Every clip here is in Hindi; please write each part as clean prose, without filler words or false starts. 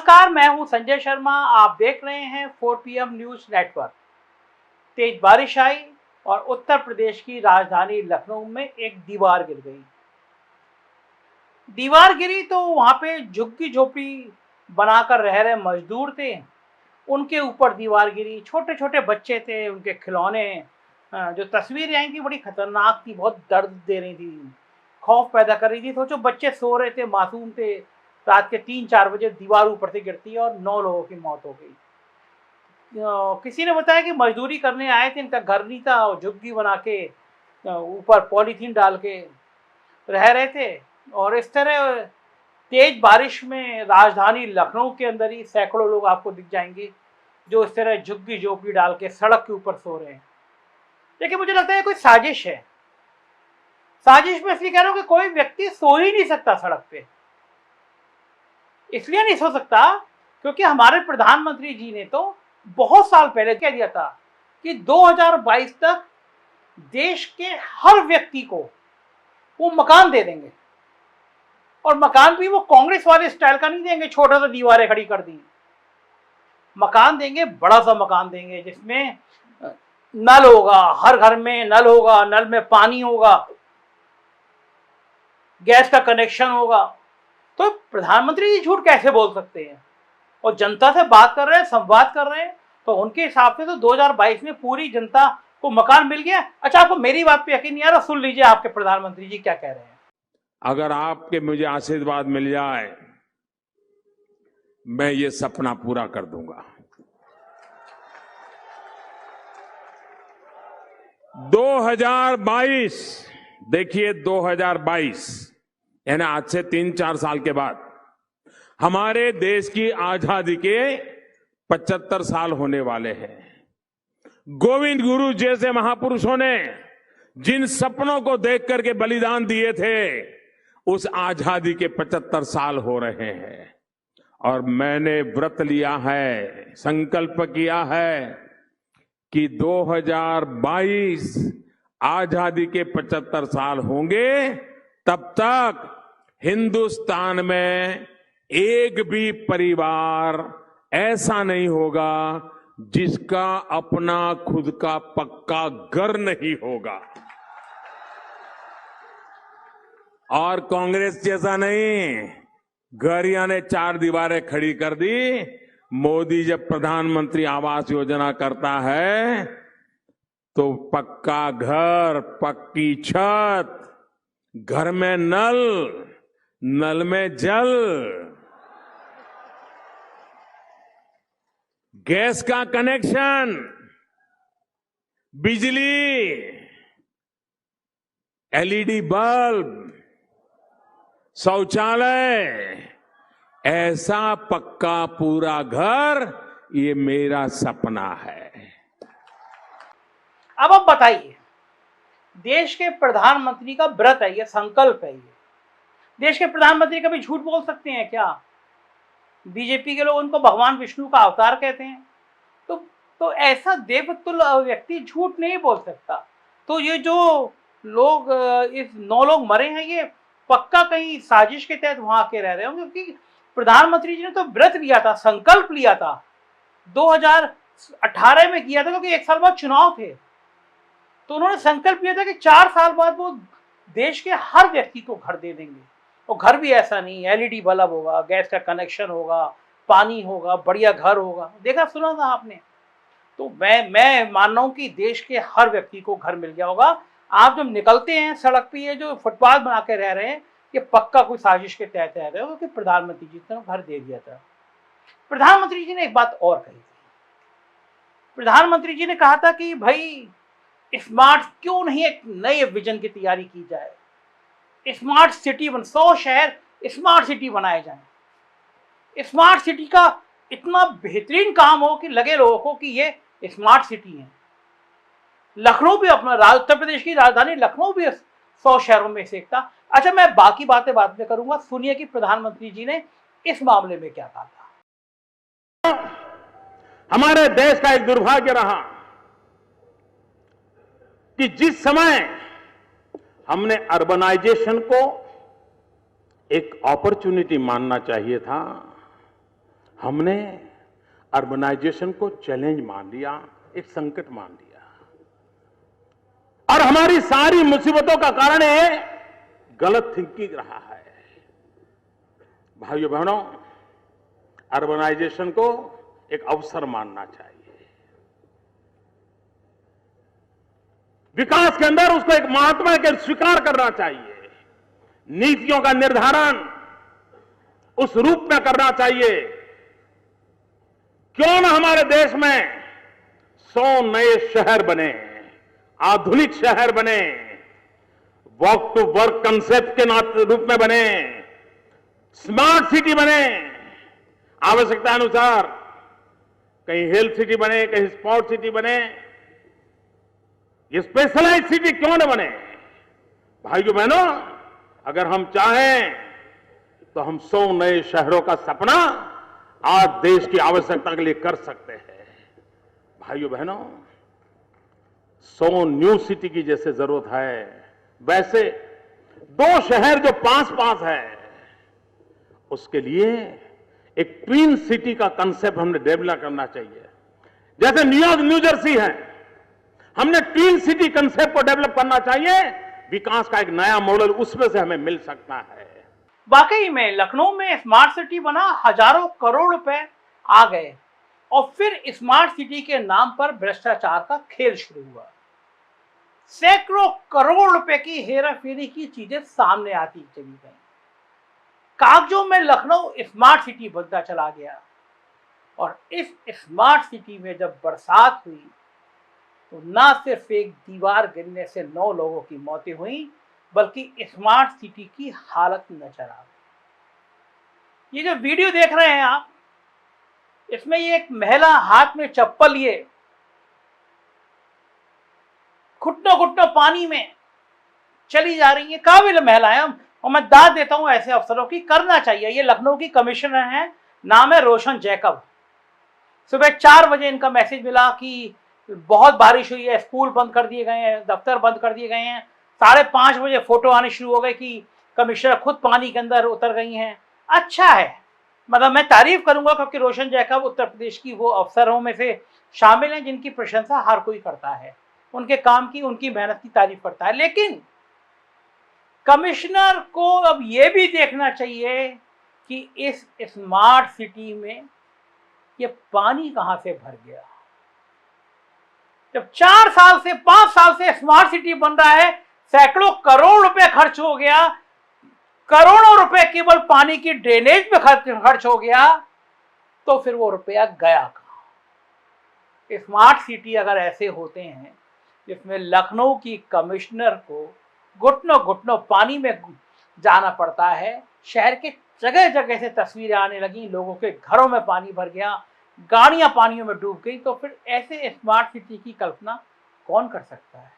नमस्कार, मैं हूं संजय शर्मा। आप देख रहे हैं 4 PM न्यूज नेटवर्क। तेज बारिश आई और उत्तर प्रदेश की राजधानी लखनऊ में एक दीवार गिर गई। दीवार गिरी तो वहां पे झुग्गी झोपड़ी बनाकर रह रहे मजदूर थे, उनके ऊपर दीवार गिरी। छोटे छोटे बच्चे थे, उनके खिलौने। जो तस्वीरें आई थी बड़ी खतरनाक थी, बहुत दर्द दे रही थी, खौफ पैदा कर रही थी। सोचो, बच्चे सो रहे थे, मासूम थे, रात के 3-4 बजे दीवार ऊपर से गिरती है और 9 लोगों की मौत हो गई। किसी ने बताया कि मजदूरी करने आए थे, इनका घर नहीं था, झुग्गी बना के ऊपर पॉलीथीन डाल के रह रहे थे। और इस तरह तेज बारिश में राजधानी लखनऊ के अंदर ही सैकड़ों लोग आपको दिख जाएंगे जो इस तरह झुग्गी झोपड़ी डाल के सड़क के ऊपर सो रहे हैं। लेकिन मुझे लगता है कोई साजिश है। साजिश में इसलिए कह रहा हूं कि कोई व्यक्ति सो ही नहीं सकता सड़क पे। इसलिए नहीं सो सकता क्योंकि हमारे प्रधानमंत्री जी ने तो बहुत साल पहले कह दिया था कि 2022 तक देश के हर व्यक्ति को वो मकान दे देंगे। और मकान भी वो कांग्रेस वाले स्टाइल का नहीं देंगे, छोटा सा दीवारें खड़ी कर दी। मकान देंगे, बड़ा सा मकान देंगे जिसमें नल होगा, हर घर में नल होगा, नल में पानी होगा, गैस का कनेक्शन होगा। तो प्रधानमंत्री जी झूठ कैसे बोल सकते हैं? और जनता से बात कर रहे हैं, संवाद कर रहे हैं, तो उनके हिसाब से तो 2022 में पूरी जनता को मकान मिल गया। अच्छा, आपको मेरी बात पे यकीन नहीं आ रहा? सुन लीजिए आपके प्रधानमंत्री जी क्या कह रहे हैं। अगर आपके मुझे आशीर्वाद मिल जाए, मैं ये सपना पूरा कर दूंगा। 2022, देखिए 2022 यानी आज से 3-4 साल के बाद हमारे देश की आजादी के 75 साल होने वाले हैं। गोविंद गुरु जैसे महापुरुषों ने जिन सपनों को देख करके बलिदान दिए थे, उस आजादी के 75 साल हो रहे हैं। और मैंने व्रत लिया है, संकल्प किया है कि 2022 आजादी के 75 साल होंगे, तब तक हिंदुस्तान में एक भी परिवार ऐसा नहीं होगा जिसका अपना खुद का पक्का घर नहीं होगा। और कांग्रेस जैसा नहीं, घर यानी 4 दीवारें खड़ी कर दी। मोदी जब प्रधानमंत्री आवास योजना करता है तो पक्का घर, पक्की छत, घर में नल, नल में जल, गैस का कनेक्शन, बिजली, LED बल्ब, शौचालय, ऐसा पक्का पूरा घर, ये मेरा सपना है। अब आप बताइए, देश के प्रधानमंत्री का व्रत है, ये संकल्प है। ये देश के प्रधानमंत्री कभी झूठ बोल सकते हैं क्या? बीजेपी के लोग उनको भगवान विष्णु का अवतार कहते हैं। तो ऐसा देवतुल्य व्यक्ति झूठ नहीं बोल सकता। तो ये जो लोग, इस 9 लोग मरे हैं, ये पक्का कहीं साजिश के तहत वहां आके रह रहे होंगे, क्योंकि प्रधानमंत्री जी ने तो व्रत लिया था, संकल्प लिया था, 2018 में किया था, क्योंकि 1 साल बाद चुनाव थे। तो उन्होंने संकल्प लिया था कि 4 साल बाद वो देश के हर व्यक्ति को घर दे देंगे। और घर भी ऐसा नहीं, LED बल्ब होगा, गैस का कनेक्शन होगा, पानी होगा, बढ़िया घर होगा। देखा, सुना था आपने? तो मैं मान रहा हूं कि देश के हर व्यक्ति को घर मिल गया होगा। आप जब निकलते हैं सड़क पे, ये जो फुटपाथ बना के रह रहे हैं, ये पक्का कोई साजिश के तहत रह रहे हो, क्योंकि प्रधानमंत्री जी ने घर दे दिया था। प्रधानमंत्री जी ने एक बात और कही थी। प्रधानमंत्री जी ने कहा था कि भाई स्मार्ट क्यों नहीं एक नए विजन की तैयारी की जाए, स्मार्ट सिटी 100 शहर स्मार्ट सिटी बनाए जाए। स्मार्ट सिटी का इतना बेहतरीन काम हो कि लगे लोगों को कि ये स्मार्ट सिटी है। लखनऊ भी अपना उत्तर प्रदेश की राजधानी लखनऊ भी 100 शहरों में से एक था। अच्छा, मैं बाकी बातें बाद में करूंगा, सुनिए कि प्रधानमंत्री जी ने इस मामले में क्या कहा था। हमारे देश का एक दुर्भाग्य रहा कि जिस समय हमने अर्बनाइजेशन को एक अपॉर्चुनिटी मानना चाहिए था, हमने अर्बनाइजेशन को चैलेंज मान लिया, एक संकट मान लिया, और हमारी सारी मुसीबतों का कारण ये गलत थिंकिंग रहा है। भाइयों बहनों, अर्बनाइजेशन को एक अवसर मानना चाहिए, विकास के अंदर उसको एक महात्मा के स्वीकार करना चाहिए, नीतियों का निर्धारण उस रूप में करना चाहिए। क्यों ना हमारे देश में 100 नए शहर बने, आधुनिक शहर बने, वॉक टू वर्क कंसेप्ट के रूप में बने, स्मार्ट सिटी बने, आवश्यकता अनुसार कहीं हेल्थ सिटी बने, कहीं स्पोर्ट सिटी बने, ये स्पेशलाइज सिटी क्यों न बने। भाइयों बहनों, अगर हम चाहें तो हम 100 नए शहरों का सपना आज देश की आवश्यकता के लिए कर सकते हैं। भाइयों बहनों, 100 न्यू सिटी की जैसे जरूरत है, वैसे 2 शहर जो पास पास है, उसके लिए एक ट्विन सिटी का कंसेप्ट हमने डेवलप करना चाहिए। जैसे न्यूयॉर्क, न्यू जर्सी है, हमने ट्विन सिटी कंसेप्ट को डेवलप करना चाहिए। विकास का एक नया मॉडल उसमें से हमें मिल सकता है। वाकई में लखनऊ में स्मार्ट सिटी बना, हजारों करोड़ रुपए आ गए और फिर स्मार्ट सिटी के नाम पर भ्रष्टाचार का खेल शुरू हुआ। सैकड़ों करोड़ रुपए की हेरा फेरी की चीजें सामने आती चली गई। कागजों में लखनऊ स्मार्ट सिटी बनता चला गया और इस स्मार्ट सिटी में जब बरसात हुई तो ना सिर्फ एक दीवार गिरने से 9 लोगों की मौतें हुई, बल्कि स्मार्ट सिटी की हालत नजर आ गई। ये जो वीडियो देख रहे हैं आप, इसमें ये एक महिला हाथ में चप्पल लिए घुटनों घुटनों पानी में चली जा रही है। काबिल महिला है और मैं दाद देता हूं ऐसे अफसरों की, करना चाहिए। ये लखनऊ की कमिश्नर हैं, नाम है रोशन जैकब। सुबह 4 बजे इनका मैसेज मिला कि बहुत बारिश हुई है, स्कूल बंद कर दिए गए हैं, दफ्तर बंद कर दिए गए हैं। 5:30 बजे फोटो आने शुरू हो गए कि कमिश्नर खुद पानी के अंदर उतर गई हैं। अच्छा है, मतलब मैं तारीफ करूंगा क्योंकि रोशन जैकब उत्तर प्रदेश की वो अफसरों में से शामिल हैं जिनकी प्रशंसा हर कोई करता है, उनके काम की, उनकी मेहनत की तारीफ करता है। लेकिन कमिश्नर को अब ये भी देखना चाहिए कि इस स्मार्ट सिटी में ये पानी कहां से भर गया। जब 4 साल से 5 साल से स्मार्ट सिटी बन रहा है, सैकड़ों करोड़ रुपए खर्च हो गया, करोड़ों रुपए केवल पानी की ड्रेनेज पे खर्च हो गया, तो फिर वो रुपया गया कहां। स्मार्ट सिटी अगर ऐसे होते हैं जिसमें लखनऊ की कमिश्नर को घुटनों घुटनों पानी में जाना पड़ता है, शहर के जगह जगह से तस्वीरें आने लगी, लोगों के घरों में पानी भर गया, गाड़ियां पानियों में डूब गई, तो फिर ऐसे स्मार्ट सिटी की कल्पना कौन कर सकता है।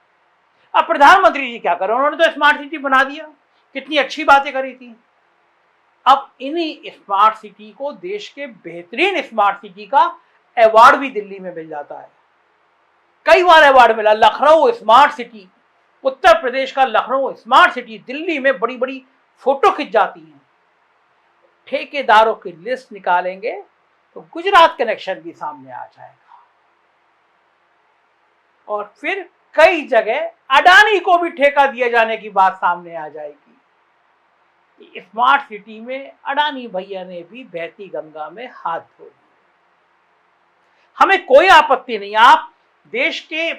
अब प्रधानमंत्री जी क्या करें, उन्होंने तो स्मार्ट सिटी बना दिया, कितनी अच्छी बातें करी थी। अब इन्हीं स्मार्ट सिटी को देश के बेहतरीन स्मार्ट सिटी का अवार्ड भी दिल्ली में मिल जाता है। कई बार अवार्ड मिला। लखनऊ स्मार्ट सिटी, उत्तर प्रदेश का लखनऊ स्मार्ट सिटी, दिल्ली में बड़ी बड़ी फोटो खिंच जाती हैं। ठेकेदारों की लिस्ट निकालेंगे तो गुजरात कनेक्शन भी सामने आ जाएगा और फिर कई जगह अडानी को भी ठेका दिए जाने की बात सामने आ जाएगी। स्मार्ट सिटी में अडानी भैया ने भी बहती गंगा में हाथ धो दिए। हमें कोई आपत्ति नहीं, आप देश के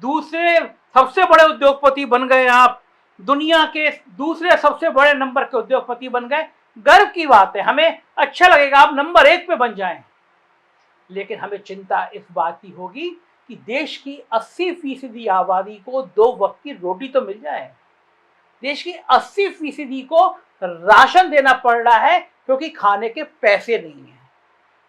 दूसरे सबसे बड़े उद्योगपति बन गए, आप दुनिया के दूसरे सबसे बड़े नंबर के उद्योगपति बन गए, गर्व की बात है, हमें अच्छा लगेगा आप नंबर 1 पे बन जाएं। लेकिन हमें चिंता इस बात की होगी कि देश की 80% आबादी को 2 वक्त की रोटी तो मिल जाए। देश की 80% को राशन देना पड़ रहा है क्योंकि खाने के पैसे नहीं हैं,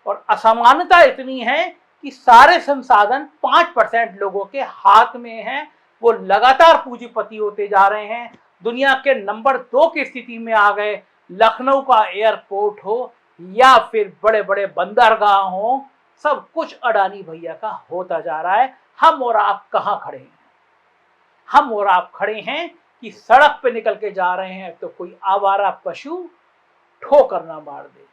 और असमानता इतनी है कि सारे संसाधन 5% लोगों के हाथ में हैं। वो लगातार पूंजीपति होते जा रहे हैं, दुनिया के नंबर 2 की स्थिति में आ गए। लखनऊ का एयरपोर्ट हो या फिर बड़े बड़े बंदरगाह हो, सब कुछ अडानी भैया का होता जा रहा है। हम और आप कहां खड़े हैं? हम और आप खड़े हैं कि सड़क पे निकल के जा रहे हैं तो कोई आवारा पशु ठोकर ना मार दे।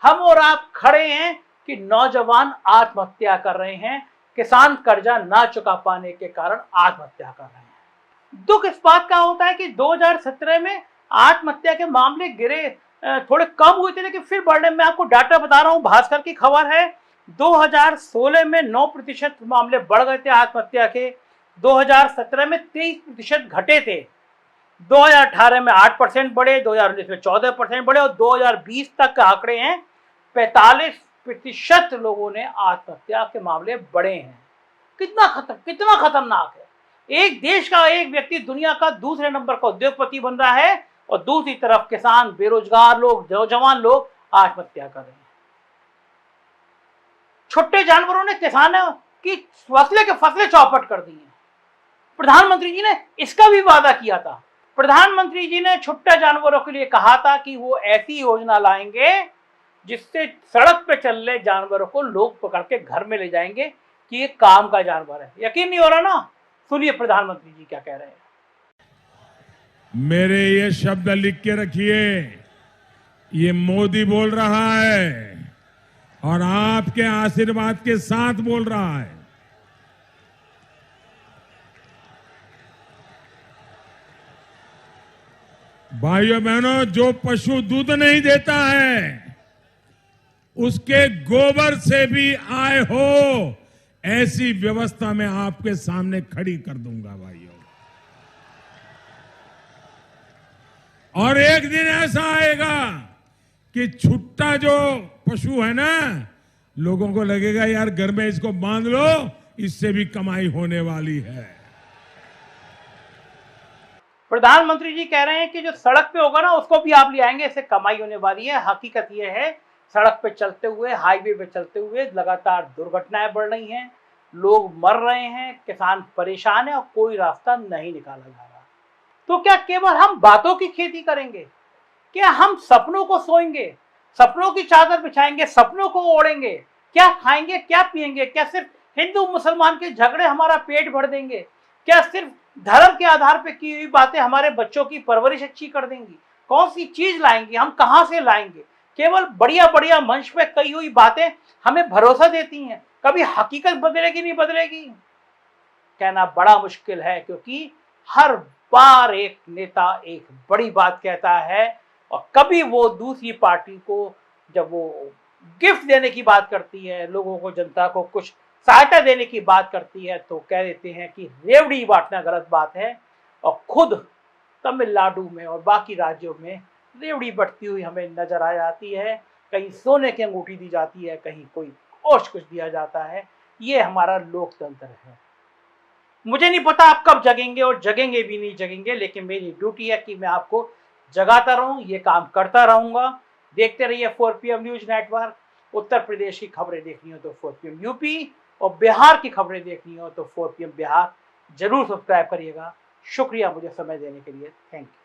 हम और आप खड़े हैं कि नौजवान आत्महत्या कर रहे हैं, किसान कर्जा ना चुका पाने के कारण आत्महत्या कर रहे हैं। दुख इस बात का होता है कि 2017 में आत्महत्या के मामले गिरे, थोड़े कम हुए थे लेकिन फिर बढ़ने। मैं आपको डाटा बता रहा हूं, भास्कर की खबर है, 2016 में 9% मामले बढ़ गए थे आत्महत्या के, 2017 में 23% घटे थे, 2018 में 8% बढ़े, 2019 में 14% बढ़े और 2020 तक के आंकड़े हैं 45% लोगों ने आत्महत्या के मामले बढ़े हैं। कितना खतरनाक है। एक देश का एक व्यक्ति दुनिया का दूसरे नंबर का उद्योगपति बन रहा है और दूसरी तरफ किसान, बेरोजगार लोग, नौजवान लोग आत्महत्या कर रहे हैं। छोटे जानवरों ने किसानों की फसलें चौपट कर दी हैं। प्रधानमंत्री जी ने इसका भी वादा किया था। प्रधानमंत्री जी ने छोटे जानवरों के लिए कहा था कि वो ऐसी योजना लाएंगे जिससे सड़क पे चल रहे जानवरों को लोग पकड़ के घर में ले जाएंगे कि ये काम का जानवर है। यकीन नहीं हो रहा ना? सुनिए प्रधानमंत्री जी क्या कह रहे हैं। मेरे ये शब्द लिख के रखिए, ये मोदी बोल रहा है और आपके आशीर्वाद के साथ बोल रहा है। भाइयों बहनों, जो पशु दूध नहीं देता है उसके गोबर से भी आय हो, ऐसी व्यवस्था मैं आपके सामने खड़ी कर दूंगा भाइयों। और एक दिन ऐसा आएगा कि छुट्टा जो पशु है ना, लोगों को लगेगा यार घर में इसको बांध लो, इससे भी कमाई होने वाली है। प्रधानमंत्री जी कह रहे हैं कि जो सड़क पे होगा ना उसको भी आप ले आएंगे, इससे कमाई होने वाली है। हकीकत यह है, सड़क पे चलते हुए, हाईवे पे चलते हुए लगातार दुर्घटनाएं बढ़ रही हैं, लोग मर रहे हैं, किसान परेशान है और कोई रास्ता नहीं निकाला जा रहा। तो क्या केवल हम बातों की खेती करेंगे? क्या हम सपनों को सोएंगे, सपनों की चादर बिछाएंगे, सपनों को ओढ़ेंगे? क्या खाएंगे, क्या पिएंगे? क्या सिर्फ हिंदू मुसलमान के झगड़े हमारा पेट भर देंगे? क्या सिर्फ धर्म के आधार पर की हुई बातें हमारे बच्चों की परवरिश अच्छी कर देंगी? कौन सी चीज लाएंगे? हम कहां से लाएंगे? केवल बढ़िया बढ़िया मंच पे कही हुई बातें हमें भरोसा देती हैं, कभी हकीकत बदलेगी नहीं बदलेगी? कहना बड़ा मुश्किल है, क्योंकि हर बार एक नेता एक बड़ी बात कहता है और कभी वो दूसरी पार्टी को जब वो गिफ्ट देने की बात करती है, लोगों को, जनता को कुछ सहायता देने की बात करती है, तो कह देते हैं कि रेवड़ी बांटना गलत बात है। और खुद तमिलनाडु में और बाकी राज्यों में रेवड़ी बटती हुई हमें नजर आ जाती है। कहीं सोने की अंगूठी दी जाती है, कहीं कोई और कुछ दिया जाता है। ये हमारा लोकतंत्र है। मुझे नहीं पता आप कब जगेंगे और जगेंगे भी नहीं जगेंगे, लेकिन मेरी ड्यूटी है कि मैं आपको जगाता रहूं, ये काम करता रहूंगा। देखते रहिए 4PM news network. Uttar Pradesh की खबरें देखनी हो तो 4PM यूपी और बिहार की खबरें देखनी हो तो 4PM बिहार जरूर सब्सक्राइब करिएगा। शुक्रिया मुझे समय देने के लिए। Thank you.